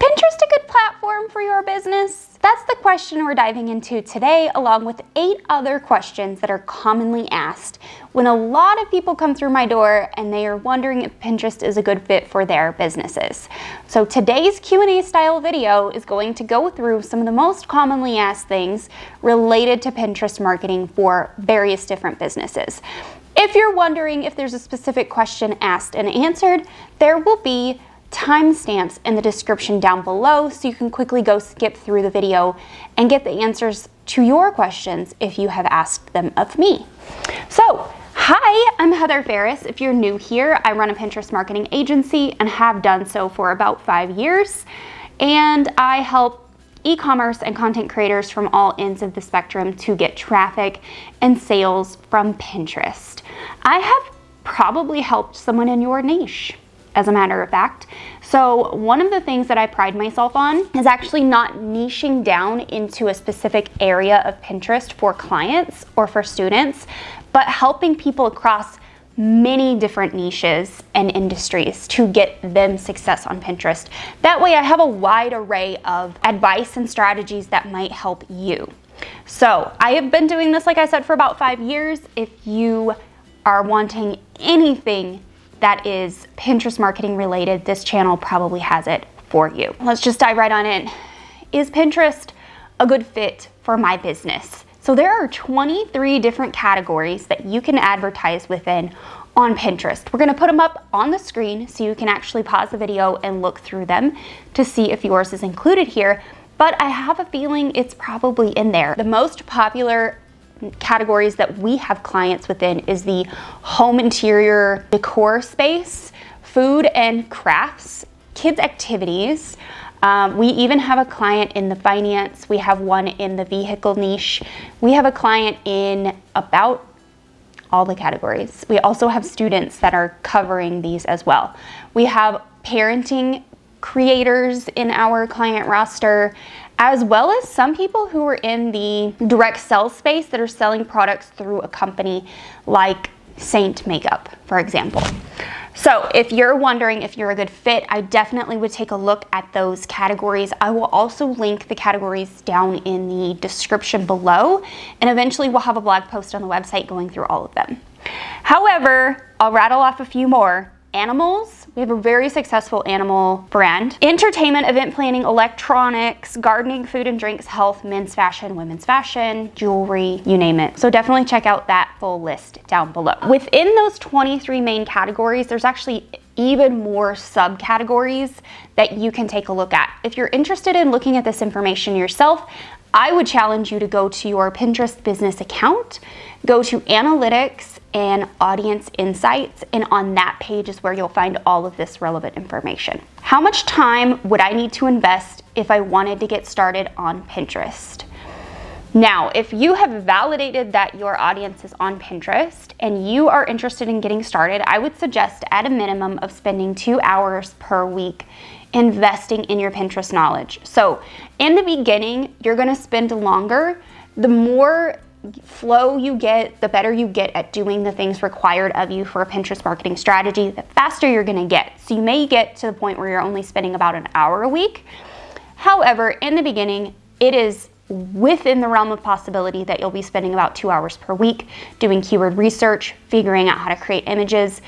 Pinterest a good platform for your business? That's the question we're diving into today, along with 8 other questions that are commonly asked when a lot of people come through my door and they are wondering if Pinterest is a good fit for their businesses. So today's Q&A style video is going to go through some of the most commonly asked things related to Pinterest marketing for various different businesses. If you're wondering if there's a specific question asked and answered, there will be timestamps in the description down below so you can quickly go skip through the video and get the answers to your questions if you have asked them of me. So, hi, I'm Heather Farris. If you're new here, I run a Pinterest marketing agency and have done so for about 5 years. And I help e-commerce and content creators from all ends of the spectrum to get traffic and sales from Pinterest. I have probably helped someone in your niche, as a matter of fact. So one of the things that I pride myself on is actually not niching down into a specific area of Pinterest for clients or for students, but helping people across many different niches and industries to get them success on Pinterest. That way I have a wide array of advice and strategies that might help you. So I have been doing this, like I said, for about 5 years. If you are wanting anything that is Pinterest marketing related, this channel probably has it for you. Let's just dive right on in. Is Pinterest a good fit for my business? So there are 23 different categories that you can advertise within on Pinterest. We're gonna put them up on the screen so you can actually pause the video and look through them to see if yours is included here, but I have a feeling it's probably in there. The most popular categories that we have clients within is the home interior decor space, food and crafts, kids activities. We even have a client in the finance. We have one in the vehicle niche. We have a client in about all the categories. We also have students that are covering these as well. We have parenting creators in our client roster, as well as some people who are in the direct sell space that are selling products through a company like Saint Makeup, for example. So if you're wondering if you're a good fit, I definitely would take a look at those categories. I will also link the categories down in the description below, and eventually we'll have a blog post on the website going through all of them. However, I'll rattle off a few more. Animals, we have a very successful animal brand. Entertainment, event planning, electronics, gardening, food and drinks, health, men's fashion, women's fashion, jewelry, you name it. So definitely check out that full list down below. Within those 23 main categories, there's actually even more subcategories that you can take a look at. If you're interested in looking at this information yourself, I would challenge you to go to your Pinterest business account, go to analytics and audience insights, and on that page is where you'll find all of this relevant information. How much time would I need to invest if I wanted to get started on Pinterest? Now, if you have validated that your audience is on Pinterest and you are interested in getting started, I would suggest at a minimum of spending 2 hours per week investing in your Pinterest knowledge. So in the beginning, you're gonna spend longer. The more flow you get, the better you get at doing the things required of you for a Pinterest marketing strategy, the faster you're gonna get. So you may get to the point where you're only spending about an hour a week. However, in the beginning, it is within the realm of possibility that you'll be spending about 2 hours per week doing keyword research, figuring out how to create images,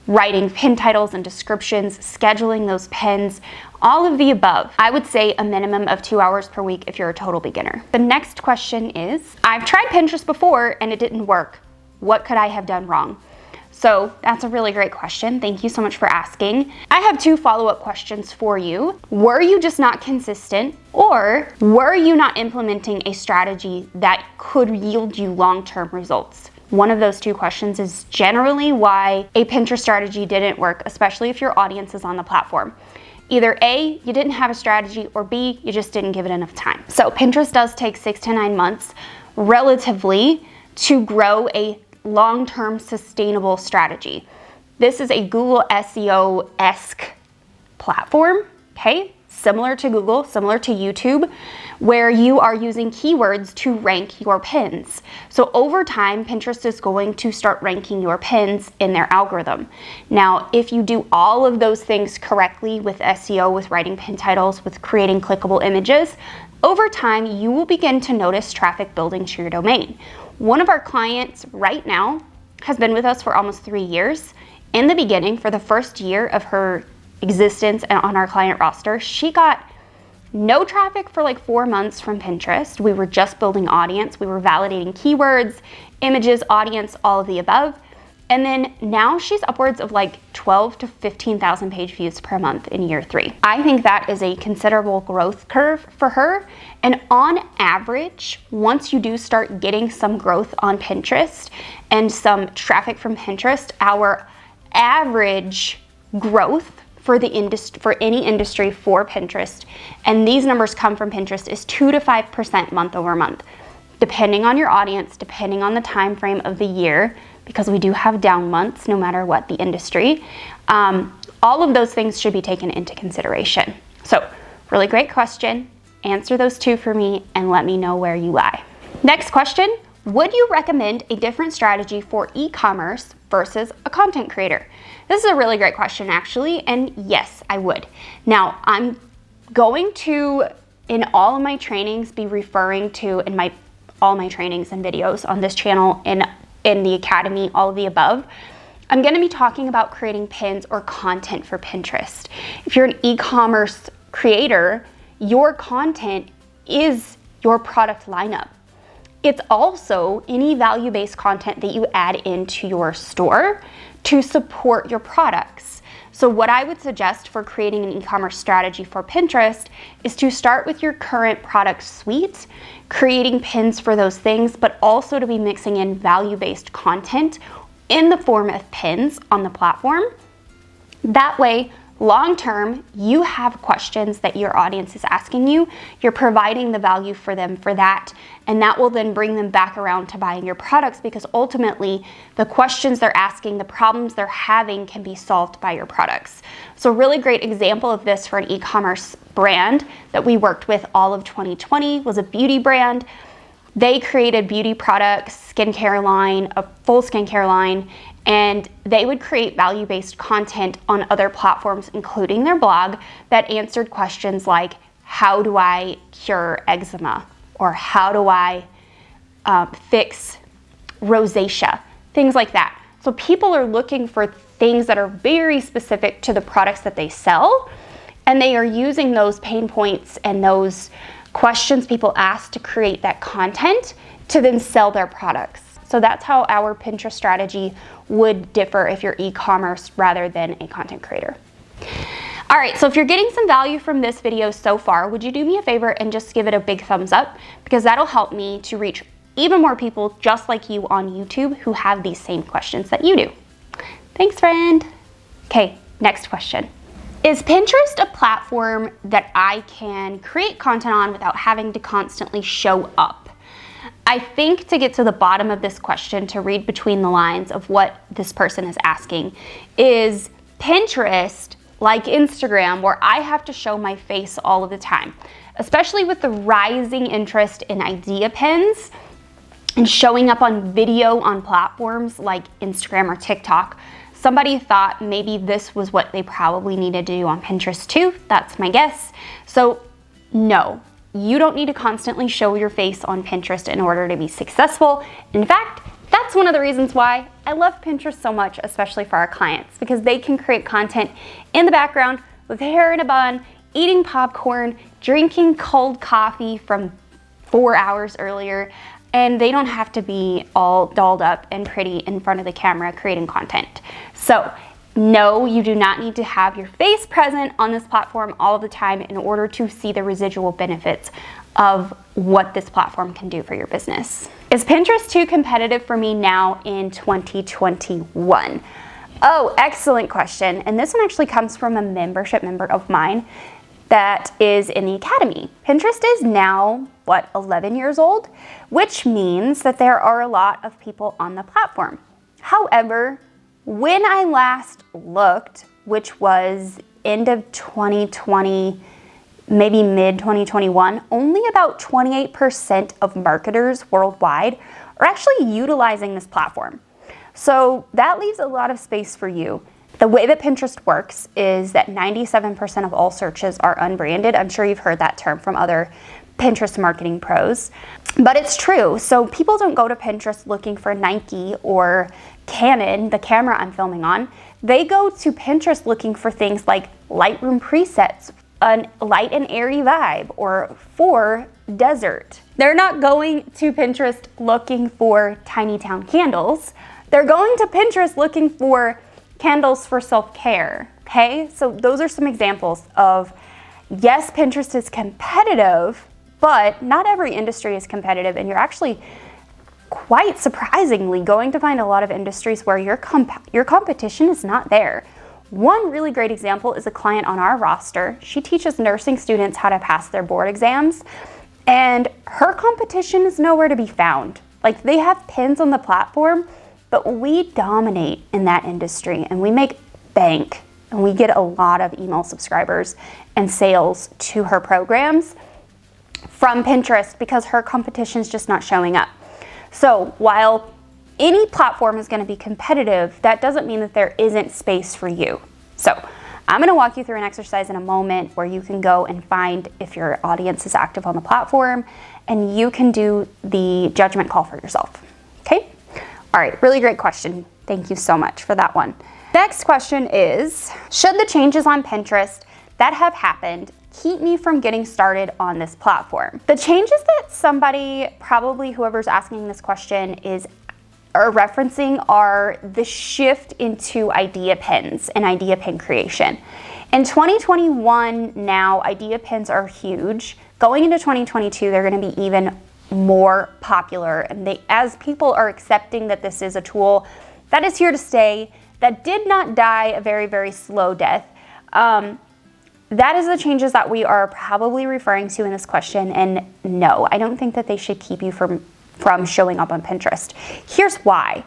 writing pin titles and descriptions, scheduling those pins, all of the above. I would say a minimum of 2 hours per week if you're a total beginner. The next question is, I've tried Pinterest before and it didn't work. What could I have done wrong? So that's a really great question. Thank you so much for asking. I have 2 follow-up questions for you. Were you just not consistent, or were you not implementing a strategy that could yield you long-term results? One of those 2 questions is generally why a Pinterest strategy didn't work, especially if your audience is on the platform. Either A, you didn't have a strategy, or B, you just didn't give it enough time. So Pinterest does take 6 to 9 months relatively to grow a long-term sustainable strategy. This is a Google SEO-esque platform, okay? similar to Google, similar to YouTube, where you are using keywords to rank your pins. So over time, Pinterest is going to start ranking your pins in their algorithm. Now, if you do all of those things correctly with SEO, with writing pin titles, with creating clickable images, over time, you will begin to notice traffic building to your domain. One of our clients right now has been with us for almost 3 years. In the beginning, for the first year of her existence and on our client roster, she got no traffic for like 4 months from Pinterest. We were just building audience. We were validating keywords, images, audience, all of the above. And then now she's upwards of like 12 to 15,000 page views per month in year 3. I think that is a considerable growth curve for her. And on average, once you do start getting some growth on Pinterest and some traffic from Pinterest, our average growth for the industry, for any industry for Pinterest, and these numbers come from Pinterest, is 2 to 5% month over month, depending on your audience, depending on the time frame of the year, because we do have down months no matter what the industry. All of those things should be taken into consideration. So, really great question. Answer those 2 for me and let me know where you lie. Next question, would you recommend a different strategy for e-commerce versus a content creator? This is a really great question actually, and yes, I would. Now, I'm going to, in all of my trainings, be referring to, in all my trainings and videos on this channel, in the academy, all of the above, I'm gonna be talking about creating pins or content for Pinterest. If you're an e-commerce creator, your content is your product lineup. It's also any value-based content that you add into your store to support your products. So what I would suggest for creating an e-commerce strategy for Pinterest is to start with your current product suite, creating pins for those things, but also to be mixing in value-based content in the form of pins on the platform. That way, long term, you have questions that your audience is asking you, you're providing the value for them for that, and that will then bring them back around to buying your products, because ultimately the questions they're asking, the problems they're having can be solved by your products. So a really great example of this for an e-commerce brand that we worked with all of 2020 was a beauty brand. They created beauty products, skincare line, a full skincare line, and they would create value-based content on other platforms, including their blog, that answered questions like, how do I cure eczema? Or how do I fix rosacea? Things like that. So people are looking for things that are very specific to the products that they sell, and they are using those pain points and those questions people ask to create that content to then sell their products. So that's how our Pinterest strategy would differ if you're e-commerce rather than a content creator. All right, so if you're getting some value from this video so far, would you do me a favor and just give it a big thumbs up? Because that'll help me to reach even more people just like you on YouTube who have these same questions that you do. Thanks, friend. Okay, next question. Is Pinterest a platform that I can create content on without having to constantly show up? I think to get to the bottom of this question, to read between the lines of what this person is asking, is Pinterest like Instagram, where I have to show my face all of the time, especially with the rising interest in idea pins and showing up on video on platforms like Instagram or TikTok. Somebody thought maybe this was what they probably needed to do on Pinterest too. That's my guess. So no, you don't need to constantly show your face on Pinterest in order to be successful. In fact, that's one of the reasons why I love Pinterest so much, especially for our clients, because they can create content in the background with hair in a bun, eating popcorn, drinking cold coffee from 4 hours earlier, and they don't have to be all dolled up and pretty in front of the camera creating content. So no, you do not need to have your face present on this platform all the time in order to see the residual benefits of what this platform can do for your business. Is Pinterest too competitive for me now in 2021? Oh, excellent question. And this one actually comes from a membership member of mine that is in the academy. Pinterest is now, 11 years old, which means that there are a lot of people on the platform. However, when I last looked, which was end of 2020, maybe mid 2021, only about 28% of marketers worldwide are actually utilizing this platform. So that leaves a lot of space for you. The way that Pinterest works is that 97% of all searches are unbranded. I'm sure you've heard that term from other Pinterest marketing pros, but it's true. So people don't go to Pinterest looking for Nike or Canon, the camera I'm filming on. They go to Pinterest looking for things like Lightroom presets, a light and airy vibe, or for desert. They're not going to Pinterest looking for tiny town candles. They're going to Pinterest looking for candles for self-care, okay? So those are some examples of, yes, Pinterest is competitive, but not every industry is competitive, and you're actually quite surprisingly going to find a lot of industries where your competition is not there. One really great example is a client on our roster. She teaches nursing students how to pass their board exams, and her competition is nowhere to be found. Like, they have pins on the platform, but we dominate in that industry, and we make bank, and we get a lot of email subscribers and sales to her programs from Pinterest because her competition is just not showing up. So while any platform is going to be competitive, that doesn't mean that there isn't space for you. So I'm going to walk you through an exercise in a moment where you can go and find if your audience is active on the platform, and you can do the judgment call for yourself. Okay? All right, really great question. Thank you so much for that one. Next question is, should the changes on Pinterest that have happened keep me from getting started on this platform? The changes that somebody, probably whoever's asking this question, are referencing are the shift into idea pins and idea pin creation. In 2021 now, idea pins are huge. Going into 2022, they're going to be even more popular, and as people are accepting that this is a tool that is here to stay, that did not die a very, very slow death. That is the changes that we are probably referring to in this question, and no, I don't think that they should keep you from showing up on Pinterest. Here's why.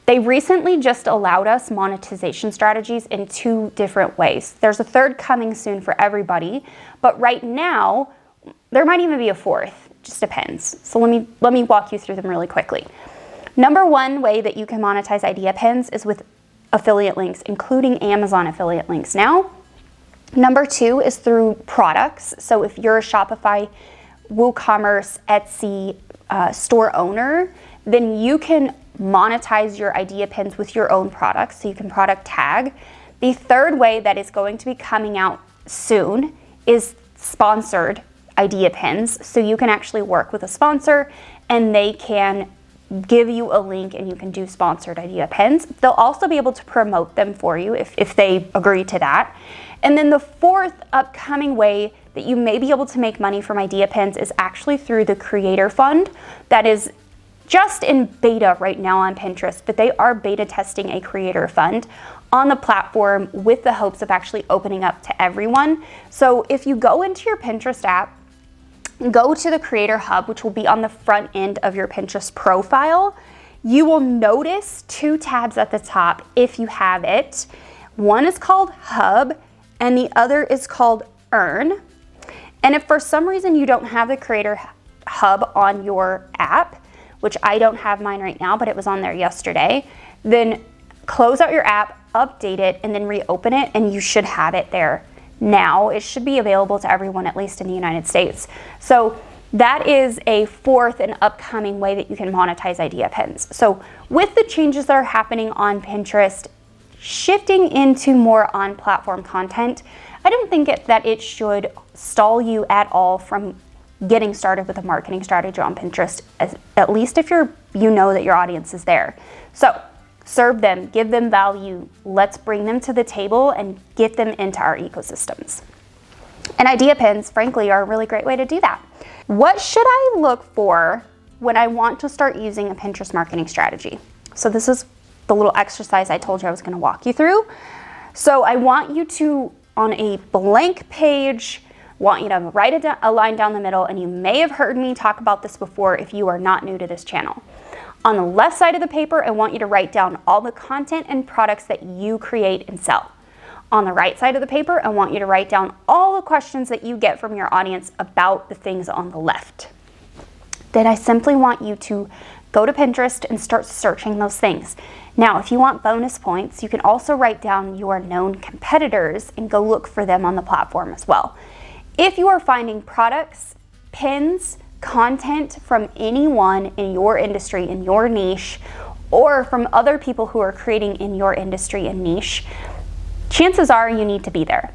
They recently just allowed us monetization strategies in 2 different ways. There's a third coming soon for everybody, but right now, there might even be a fourth. Just depends. So let me walk you through them really quickly. Number 1 way that you can monetize idea pins is with affiliate links, including Amazon affiliate links now. Number 2 is through products. So if you're a Shopify, WooCommerce, Etsy store owner, then you can monetize your idea pins with your own products. So you can product tag. The third way that is going to be coming out soon is sponsored idea pins. So you can actually work with a sponsor and they can give you a link and you can do sponsored idea pins. They'll also be able to promote them for you if they agree to that. And then the fourth upcoming way that you may be able to make money from idea pins is actually through the Creator Fund. That is just in beta right now on Pinterest, but they are beta testing a Creator Fund on the platform with the hopes of actually opening up to everyone. So if you go into your Pinterest app, go to the Creator Hub, which will be on the front end of your Pinterest profile, you will notice 2 tabs at the top if you have it. One is called Hub and the other is called Earn. And if for some reason you don't have the Creator Hub on your app, which I don't have mine right now, but it was on there yesterday, then close out your app, update it, and then reopen it, and you should have it there. Now it should be available to everyone, at least in the United States. So that is a fourth and upcoming way that you can monetize idea pins. So with the changes that are happening on Pinterest, shifting into more on-platform content, I don't think that it should stall you at all from getting started with a marketing strategy on Pinterest, at least if you know that your audience is there. So serve them, give them value. Let's bring them to the table and get them into our ecosystems. And idea pins, frankly, are a really great way to do that. What should I look for when I want to start using a Pinterest marketing strategy? So this is the little exercise I told you I was going to walk you through. So I want you to, on a blank page, want you to write a line down the middle, and you may have heard me talk about this before if you are not new to this channel. On the left side of the paper, I want you to write down all the content and products that you create and sell. On the right side of the paper, I want you to write down all the questions that you get from your audience about the things on the left. Then I simply want you to go to Pinterest and start searching those things. Now, if you want bonus points, you can also write down your known competitors and go look for them on the platform as well. If you are finding products, pins, content from anyone in your industry, in your niche, or from other people who are creating in your industry and niche, chances are you need to be there.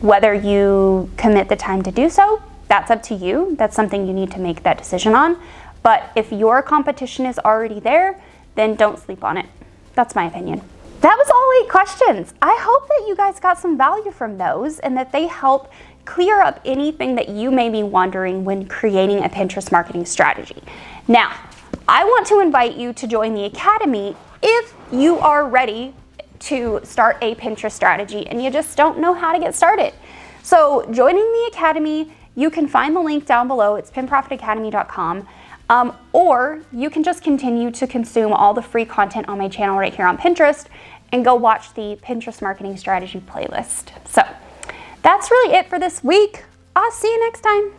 Whether you commit the time to do so, that's up to you. That's something you need to make that decision on. But if your competition is already there, then don't sleep on it. That's my opinion. That was all 8 questions. I hope that you guys got some value from those and that they help clear up anything that you may be wondering when creating a Pinterest marketing strategy. Now, I want to invite you to join the Academy if you are ready to start a Pinterest strategy and you just don't know how to get started. So joining the Academy, you can find the link down below. It's pinprofitacademy.com. Or you can just continue to consume all the free content on my channel right here on Pinterest and go watch the Pinterest marketing strategy playlist. So that's really it for this week. I'll see you next time.